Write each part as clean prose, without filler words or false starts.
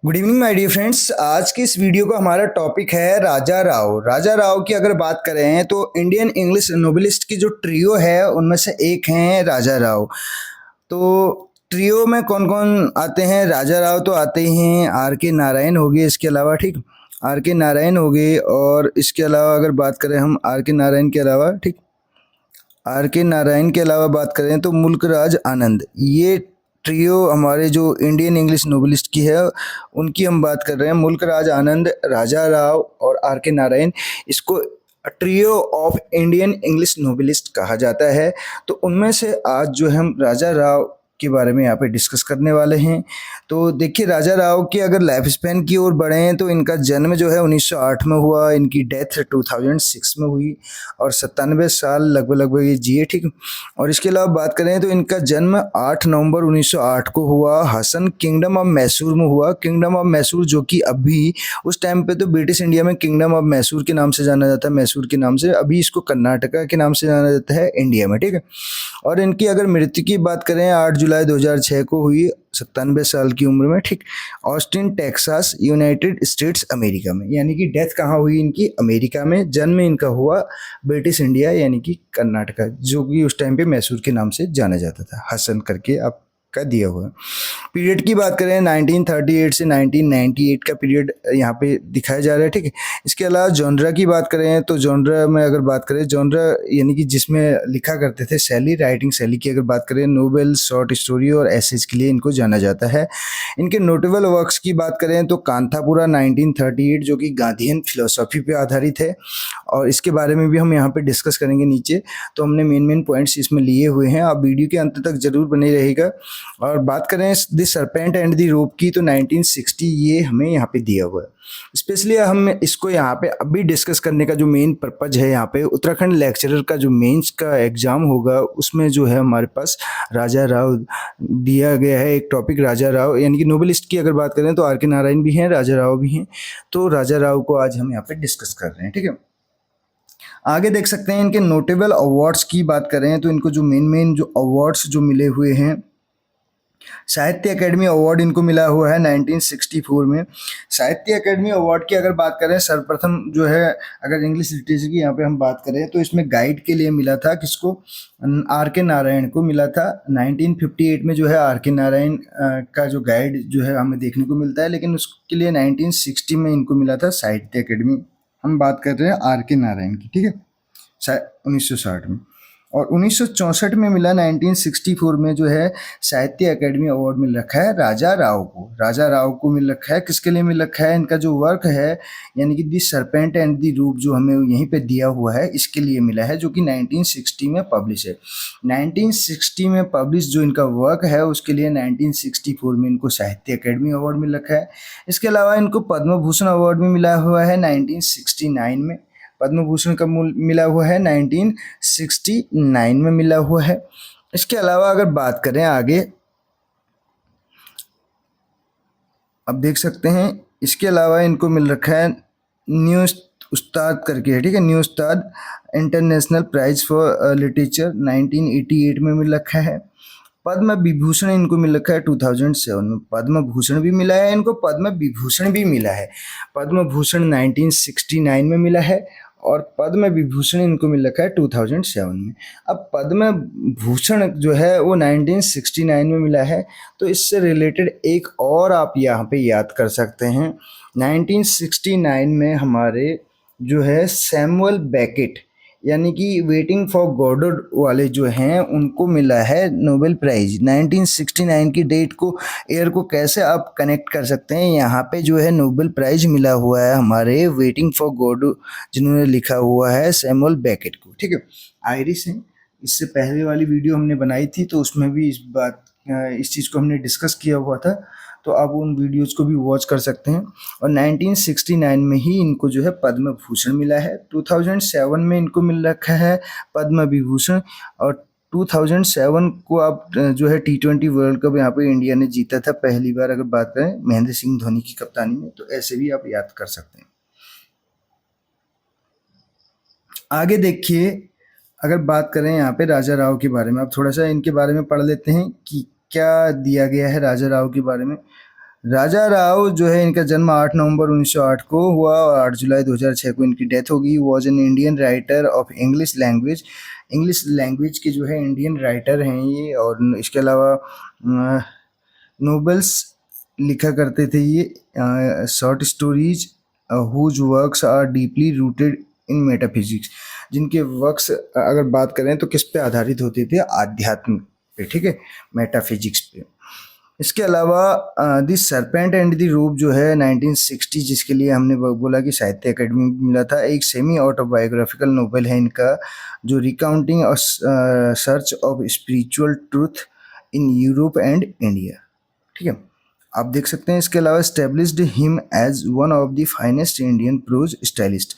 Good evening my dear friends. आज की इस वीडियो का हमारा टॉपिक है राजा राव। राजा राव की अगर बात करें तो इंडियन इंग्लिश नोबलिस्ट की जो ट्रियो है उनमें से एक हैं राजा राव। तो ट्रियो में कौन कौन आते हैं? राजा राव तो आते ही हैं, आर के नारायण हो गए, इसके अलावा ठीक आर के नारायण हो गए। और इसके अलावा अगर बात करें हम आर के नारायण के अलावा ठीक आर के नारायण के अलावा बात करें तो मुल्कराज आनंद। ये ट्रियो हमारे जो इंडियन इंग्लिश नोवेलिस्ट की है उनकी हम बात कर रहे हैं। मुल्कराज आनंद, राजा राव और आर के नारायण, इसको trio of Indian English novelist कहा जाता है। तो उनमें से आज जो हम राजा राव के बारे में यहाँ पे डिस्कस करने वाले हैं। तो देखिए, राजा राव की अगर लाइफ स्पैन की ओर बढ़ें तो इनका जन्म जो है 1908 में हुआ, इनकी डेथ 2006 में हुई और 97 साल लगभग लगभग ये जिए ठीक। और इसके अलावा बात करें तो इनका जन्म 8 नवंबर 1908 को हुआ, हसन किंगडम ऑफ मैसूर में हुआ। किंगडम ऑफ मैसूर जो कि अभी उस टाइम पे तो ब्रिटिश इंडिया में किंगडम ऑफ मैसूर के नाम से जाना जाता है, मैसूर के नाम से, अभी इसको कर्नाटका के नाम से जाना जाता है इंडिया में ठीक है। और इनकी अगर मृत्यु की बात करें 8 जुलाई 2006 को हुई 97 साल की उम्र में ठीक, Austin Texas United states America में। यानी कि डेथ कहाँ हुई इनकी? अमेरिका में। जन्म इनका हुआ ब्रिटिश इंडिया यानी कि कर्नाटका, जो कि उस टाइम पे मैसूर के नाम से जाना जाता था, हसन करके आप का दिया हुआ। पीरियड की बात करें 1938 से 1998 का पीरियड यहाँ पे दिखाया जा रहा है ठीक है। इसके अलावा जॉनरा की बात करें तो जॉनरा में अगर बात करें, जॉनरा यानी कि जिसमें लिखा करते थे, शैली, राइटिंग शैली की अगर बात करें, नोवेल, शॉर्ट स्टोरी और एसेज के लिए इनको जाना जाता है। इनके नोटेबल वर्क्स की बात करें तो कांथापुरा 1938 जो कि गांधीयन फिलोसॉफी पे आधारित है और इसके बारे में भी हम यहाँ पे डिस्कस करेंगे नीचे। तो हमने मेन पॉइंट्स इसमें लिए हुए हैं, आप वीडियो के अंत तक जरूर बने रहेगा। और बात करें the serpent and the rope की तो 1960 ये हमें यहाँ पे दिया हुआ है। स्पेशली हम इसको यहाँ पे अभी डिस्कस करने का जो मेन पर्पज है, यहाँ पे उत्तराखंड लेक्चरर का जो मेंस का एग्जाम होगा उसमें जो है हमारे पास राजा राव दिया गया है। एक टॉपिक राजा राव यानी कि नोबलिस्ट की अगर बात करें तो आर के नारायण भी हैं, राजा राव भी हैं। तो राजा राव को आज हम यहाँ पे डिस्कस कर रहे हैं ठीक है। आगे देख सकते हैं इनके नोटेबल अवार्ड्स की बात करें तो इनको जो मेन जो अवार्ड्स जो मिले हुए हैं, साहित्य अकेडमी अवार्ड इनको मिला हुआ है 1964 में। साहित्य अकेडमी अवार्ड की अगर बात करें, सर्वप्रथम जो है अगर इंग्लिश लिटरेचर की यहाँ पे हम बात करें तो इसमें गाइड के लिए मिला था, किसको? आर के नारायण को मिला था। 1958 में जो है आर के नारायण का जो गाइड जो है हमें देखने को मिलता है, लेकिन उसके लिए 1960 में इनको मिला था साहित्य अकेडमी। हम बात कर रहे हैं आर के नारायण की ठीक है, 1960 में। और 1964 में मिला 1964 में जो है साहित्य अकेडमी अवार्ड मिल रखा है राजा राव को। राजा राव को मिल रखा है, किसके लिए मिल रखा है? इनका जो वर्क है यानी कि दी सरपेंट एंड दी रूप जो हमें यहीं पे दिया हुआ है, इसके लिए मिला है, जो कि 1960 में पब्लिश है। 1960 में पब्लिश जो इनका वर्क है उसके लिए 1964 में इनको साहित्य अकेडमी अवार्ड मिल रखा है। इसके अलावा इनको पद्म भूषण अवार्ड भी मिला हुआ है 1969 में। पद्म भूषण कब मिला हुआ है? 1969 में मिला हुआ है। इसके अलावा अगर बात करें आगे, अब देख सकते हैं इसके अलावा इनको मिल रखा है न्यू उस्ताद करके है ठीक है, new Ustad international Prize for literature 1988 में मिल रखा है। पद्म विभूषण इनको मिल रखा है 2007 में। पद्म भूषण भी मिला है इनको, पद्म विभूषण भी मिला है। पद्म भूषण 1969 में मिला है और पद्म विभूषण इनको मिल रखा है 2007 में। अब पद्म भूषण जो है वो 1969 में मिला है, तो इससे रिलेटेड एक और आप यहाँ पे याद कर सकते हैं। 1969 में हमारे जो है सैमुअल बेकेट यानी कि वेटिंग फॉर गॉडोड वाले जो हैं उनको मिला है नोबेल प्राइज। 1969 की डेट को, ईयर को कैसे आप कनेक्ट कर सकते हैं? यहाँ पे जो है नोबेल प्राइज मिला हुआ है हमारे वेटिंग फॉर गॉडोड, जिन्होंने लिखा हुआ है सैमुअल बेकेट को ठीक है, आयरिश हैं। इससे पहले वाली वीडियो हमने बनाई थी तो उसमें भी इस चीज़ को हमने डिस्कस किया हुआ था, तो आप उन वीडियोज़ को भी वॉच कर सकते हैं। और 1969 में ही इनको जो है पद्म भूषण मिला है। 2007 में इनको मिल रखा है पद्म विभूषण। और 2007 को आप जो है T20 वर्ल्ड कप यहाँ पे इंडिया ने जीता था पहली बार, अगर बात करें महेंद्र सिंह धोनी की कप्तानी में, तो ऐसे भी आप याद कर सकते हैं। आगे देखिए, अगर बात करें यहाँ पे राजा राव के बारे में, आप थोड़ा सा इनके बारे में पढ़ लेते हैं कि क्या दिया गया है राजा राव के बारे में। राजा राव जो है इनका जन्म 8 नवंबर 1908 को हुआ और 8 जुलाई 2006 को इनकी डेथ होगी। Was an Indian writer of English language के जो है इंडियन राइटर हैं ये। और इसके अलावा नोवेल्स लिखा करते थे ये, short stories whose works are deeply rooted in metaphysics, जिनके वर्क्स अगर बात करें तो किस पे आधारित होते थे, आध्यात्म पे, ठीक है, मेटाफिजिक्स पे। इसके अलावा द सरपेंट एंड द रोप जो है 1960, जिसके लिए हमने बोला कि साहित्य अकेडमी मिला था, एक सेमी ऑटोबायोग्राफिकल नोवेल है इनका, जो recounting search of spiritual truth in Europe and India, ठीक है। आप देख सकते हैं इसके अलावा established him as one of the finest Indian prose stylist,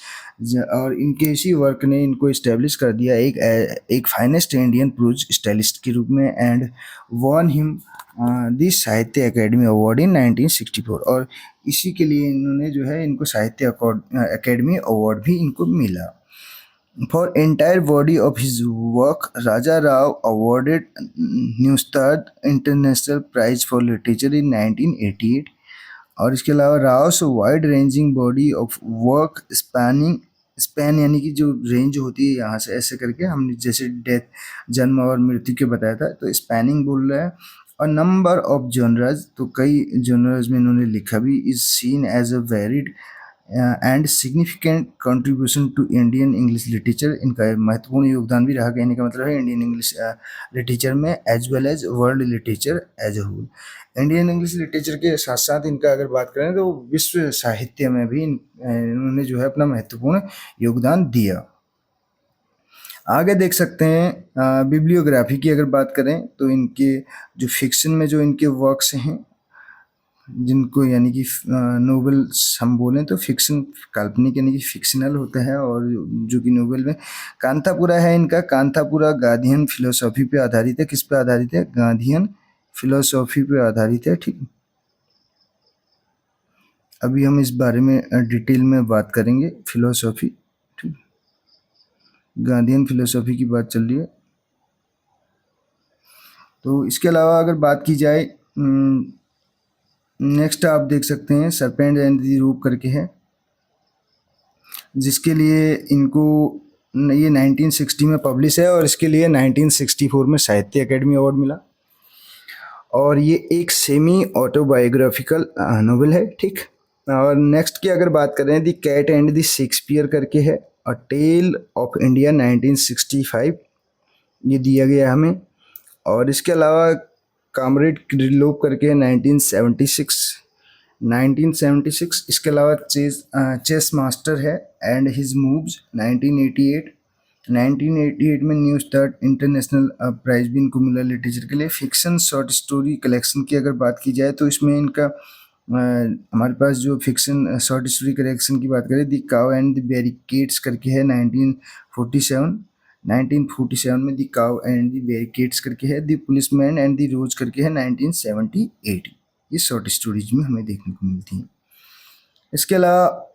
और इनके इसी वर्क ने इनको इस्टेब्लिश कर दिया एक फाइनेस्ट इंडियन प्रोज स्टाइलिस्ट के रूप में। एंड वॉन हिम दी साहित्य अकेडमी अवार्ड इन 1964, और इसी के लिए इन्होंने जो है इनको साहित्य अकेडमी अवार्ड भी इनको मिला। For entire body of his work Raja Rao awarded Neustadt International Prize for literature in 1988। और इसके अलावा Rao's wide ranging body of work span यानी कि जो रेंज होती है यहाँ से ऐसे करके, हमने जैसे डेथ, जन्म और मृत्यु के बताया था, तो स्पैनिंग बोल रहा है। और नंबर ऑफ जनरज, तो कई जनरज में इन्होंने लिखा भी, is seen as a varied and significant contribution to Indian English literature. इनका महत्वपूर्ण योगदान भी रहा, कहने का मतलब है इंडियन इंग्लिश लिटरेचर में, as well as world literature as a whole. Indian English literature के साथ साथ इनका अगर बात करें तो विश्व साहित्य में भी इन्होंने जो है अपना महत्वपूर्ण योगदान दिया। आगे देख सकते हैं बिब्लियोग्राफी की अगर बात करें तो इनके जो फिक्शन में जो इनके वर्क्स हैं, जिनको यानी कि नोवेल्स हम बोलें तो फिक्शन काल्पनिक यानी कि फिक्शनल होता है, और जो कि नोवेल में कांतापुरा है इनका। कांतापुरा गांधीयन फिलोसॉफी पे आधारित है। किस पे आधारित है? गांधीयन फिलोसॉफी पे आधारित है, ठीक। अभी हम इस बारे में डिटेल में बात करेंगे, फिलोसॉफी, ठीक, गांधीयन फिलोसॉफी की बात चल रही है। तो इसके अलावा अगर बात की जाए, नेक्स्ट आप देख सकते हैं सरपेंट एंड द रूप करके है, जिसके लिए इनको ये 1960 में पब्लिश है, और इसके लिए 1964 में साहित्य अकेडमी अवार्ड मिला। और ये एक सेमी ऑटोबायोग्राफिकल नोवेल है, ठीक। और नेक्स्ट की अगर बात करें, the cat and the Shakespeare करके है, अ टेल ऑफ इंडिया 1965, ये दिया गया हमें। और इसके अलावा कामरेड क्रिलोप करके है 1976। इसके अलावा चेस मास्टर है एंड हिज मूव्स 1988 में न्यू स्टार्ट इंटरनेशनल प्राइज भी इनको मिला लिटरेचर के लिए। फिक्शन शॉर्ट स्टोरी कलेक्शन की अगर बात की जाए तो इसमें इनका हमारे पास जो फिक्शन शॉर्ट स्टोरी कलेक्शन की बात करें, the cow and the barricades करके है 1947 में, the cow and the barricades करके है, द पुलिसमैन एंड द रोज करके है 1978। ये शॉर्ट स्टोरीज में हमें देखने को मिलती हैं। इसके अलावा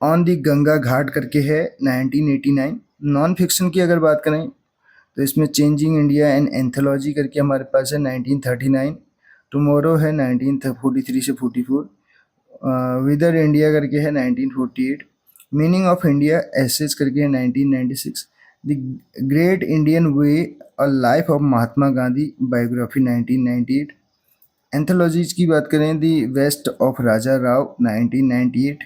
ऑन द गंगा घाट करके है 1989। नॉन फिक्शन की अगर बात करें तो इसमें चेंजिंग इंडिया एंड एंथोलॉजी करके हमारे पास है 1939। टुमारो है 1943 से 44। विदर इंडिया करके है 1948। मीनिंग ऑफ इंडिया एसेज करके है 1996। The great Indian way, a life of Mahatma Gandhi biography 1998। Anthologies की बात करें, दी वेस्ट ऑफ राजा राव 1998।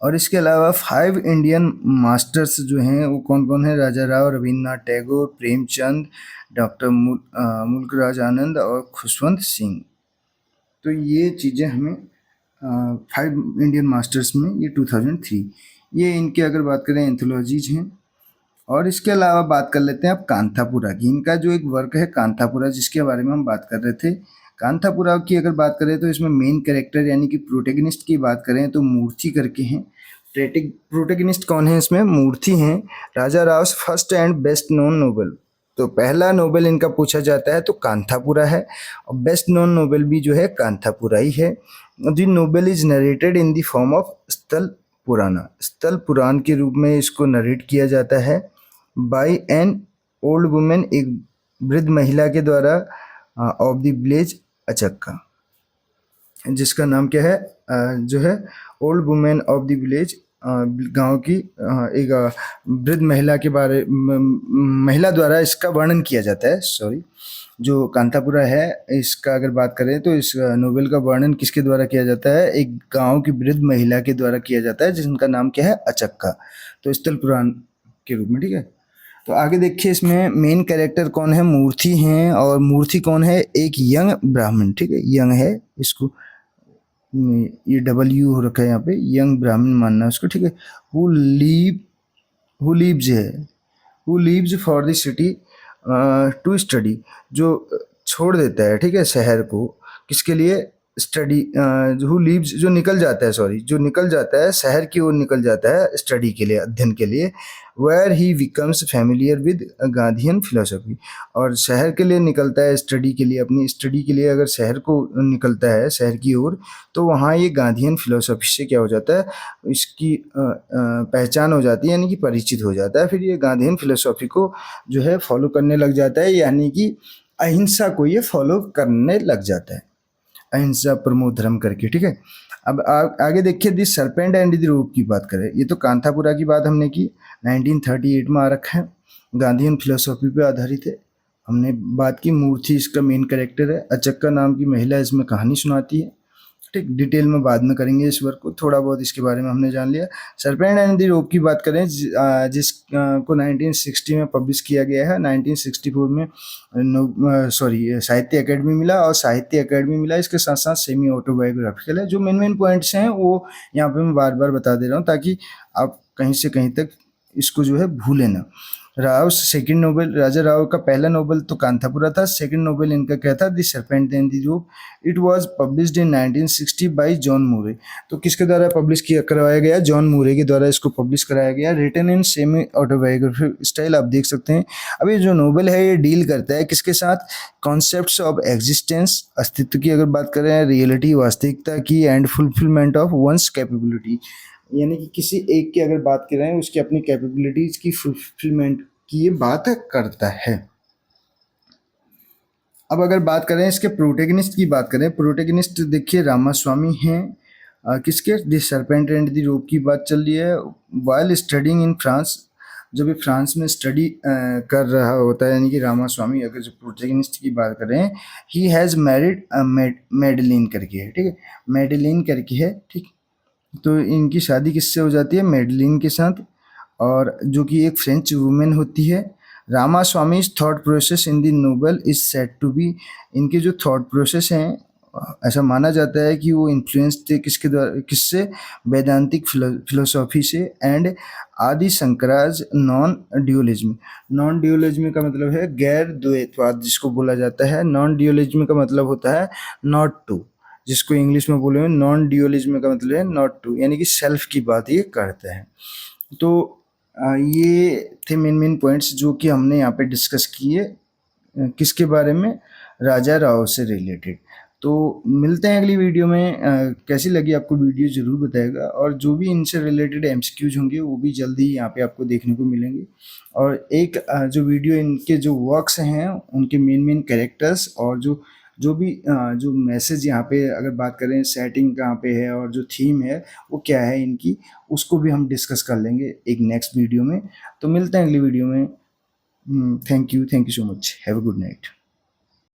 और इसके अलावा 5 इंडियन मास्टर्स जो हैं वो कौन कौन है? राजा राव, रविन्द्रनाथ टैगोर, प्रेमचंद, डॉक्टर मुल्कराज आनंद और खुशवंत सिंह। तो ये चीज़ें हमें 5 इंडियन मास्टर्स में ये 2003, ये इनके अगर बात करें एंथोलॉजीज हैं। और इसके अलावा बात कर लेते हैं अब कांतापुरा की। इनका जो एक वर्क है कांतापुरा, जिसके बारे में हम बात कर रहे थे, कांतापुरा की अगर बात करें तो इसमें मेन कैरेक्टर यानी कि प्रोटेगनिस्ट की बात करें तो मूर्ति करके हैं। प्रोटेगनिस्ट कौन है इसमें? मूर्ति हैं। Raja Rao first and best known novel, तो पहला नोवेल इनका पूछा जाता है तो कांतापुरा है, और बेस्ट नोन नोवेल भी जो है कांतापुरा ही है। The novel is narrated in the form of स्थल पुराना, स्थल पुराण के रूप में इसको नरेट किया जाता है बाय एन ओल्ड वुमेन, एक वृद्ध महिला के द्वारा, ऑफ द विलेज अचक्का। जिसका नाम क्या है, जो है old women of the village, गांव की एक वृद्ध महिला के महिला द्वारा इसका वर्णन किया जाता है। सॉरी, जो कांतापुरा है, इसका अगर बात करें तो इस नोवेल का वर्णन किसके द्वारा किया जाता है, एक गांव की वृद्ध महिला के द्वारा किया जाता है, जिनका नाम क्या है, अचक्का। तो स्थल पुराण के रूप में, ठीक है। तो आगे देखिए, इसमें मेन कैरेक्टर कौन है, मूर्ति हैं। और मूर्ति कौन है, एक यंग ब्राह्मण, ठीक है, यंग है, इसको ये डबल यू हो रखा है यहाँ पे, यंग ब्राह्मण मानना है उसको, ठीक है। हु लीव हु लीव्स है who leaves for the city to study, जो छोड़ देता है, ठीक है, शहर को, किसके लिए, स्टडी। हु लीव्स, जो निकल जाता है, सॉरी, जो निकल जाता है शहर की ओर, निकल जाता है स्टडी के लिए, अध्ययन के लिए। Where he becomes familiar with Gandhian philosophy, और शहर के लिए निकलता है स्टडी के लिए, अपनी स्टडी के लिए अगर शहर को निकलता है, शहर की ओर, तो वहाँ ये गांधीयन फिलोसफी से क्या हो जाता है, इसकी पहचान हो जाती है, यानी कि परिचित हो जाता है। फिर ये गांधीयन फिलोसफी को जो है फॉलो करने लग जाता है, यानी कि अहिंसा को ये फॉलो करने लग जाता है, अहिंसा प्रमो धर्म करके, ठीक है। अब आगे देखिए, दी सरपेंट एंड दी रोप की बात करें, ये तो कांतापुरा की बात हमने की, 1938 में आ रखा है, गांधीयन फिलोसॉफी पे आधारित है। हमने बात की, मूर्ति इसका मेन कैरेक्टर है, अचक्का नाम की महिला इसमें कहानी सुनाती है, ठीक। डिटेल में बाद में करेंगे इस वर्क को, थोड़ा बहुत इसके बारे में हमने जान लिया। सरपेंट एंड दी रोप की बात करें, जिसको 1960 में पब्लिश किया गया है, 1964 में सॉरी साहित्य अकेडमी मिला, और साहित्य अकेडमी मिला, इसके साथ साथ सेमी ऑटोबायोग्राफिकल है। जो मेन मेन पॉइंट्स हैं वो यहाँ पे मैं बार बार बता दे रहा हूँ, ताकि आप कहीं से कहीं तक इसको जो है भूलें ना। राव सेकंड नोबेल, राजा राव का पहला नोबेल तो कांतापुरा था, सेकंड नोबेल इनका क्या था, the serpent and the rope. It was published in 1960 by John Murray. तो किसके द्वारा पब्लिश किया करवाया गया, जॉन मूरे के द्वारा इसको पब्लिश कराया गया, written in semi autobiography style, आप देख सकते हैं। अब ये जो नोबेल है ये डील करता है किसके साथ, कॉन्सेप्ट्स ऑफ एग्जिस्टेंस, अस्तित्व की अगर बात करें, रियलिटी, वास्तविकता की, and fulfilment of one's capability, यानी कि किसी एक की अगर बात कर रहे हैं, उसकी अपनी कैपेबिलिटीज की फुलफिलमेंट की ये बात करता है। अब अगर बात करें इसके प्रोटेगनिस्ट की बात करें, प्रोटेगनिस्ट देखिए रामास्वामी हैं। किसके, the serpent and the rope की बात चल रही है। वाइल स्टडिंग इन फ्रांस, जब ये फ्रांस में स्टडी कर रहा होता है, यानी कि रामास्वामी, अगर जो प्रोटेगनिस्ट की बात करें, ही हैज़ मैरिड मेडलिन करके है, ठीक है, मेडलिन करके है, ठीक। तो इनकी शादी किससे हो जाती है, मेडलिन के साथ, और जो कि एक फ्रेंच वुमेन होती है। Ramaswamy's thought process in the novel is said to be, इनके जो थॉट प्रोसेस हैं, ऐसा माना जाता है कि वो इन्फ्लुएंस थे किसके द्वारा, किससे, वेदांतिक फिलोसॉफी से, एंड आदि शंकराज नॉन ड्यूलिज्म। नॉन ड्यूलिज्म का मतलब है गैर द्वैतवाद जिसको बोला जाता है, नॉन ड्यूलिज्म का मतलब होता है नॉट टू, जिसको इंग्लिश में बोले नॉन ड्यूलिज्म का मतलब है नॉट टू, यानी कि सेल्फ की बात ये करते हैं। तो ये थे मेन मेन पॉइंट्स जो कि हमने यहाँ पे डिस्कस किए, किसके बारे में, राजा राव से रिलेटेड। तो मिलते हैं अगली वीडियो में। कैसी लगी आपको वीडियो ज़रूर बताएगा, और जो भी इनसे रिलेटेड एमसीक्यूज होंगे वो भी जल्दी ही यहाँ पे आपको देखने को मिलेंगे। और एक जो वीडियो इनके जो वर्क्स हैं, उनके मेन मेन कैरेक्टर्स, और जो भी जो मैसेज यहाँ पे अगर बात करें, सेटिंग कहाँ पे है और जो थीम है वो क्या है इनकी, उसको भी हम डिस्कस कर लेंगे एक नेक्स्ट वीडियो में। तो मिलते हैं अगली वीडियो में। Thank you so much, have a good night.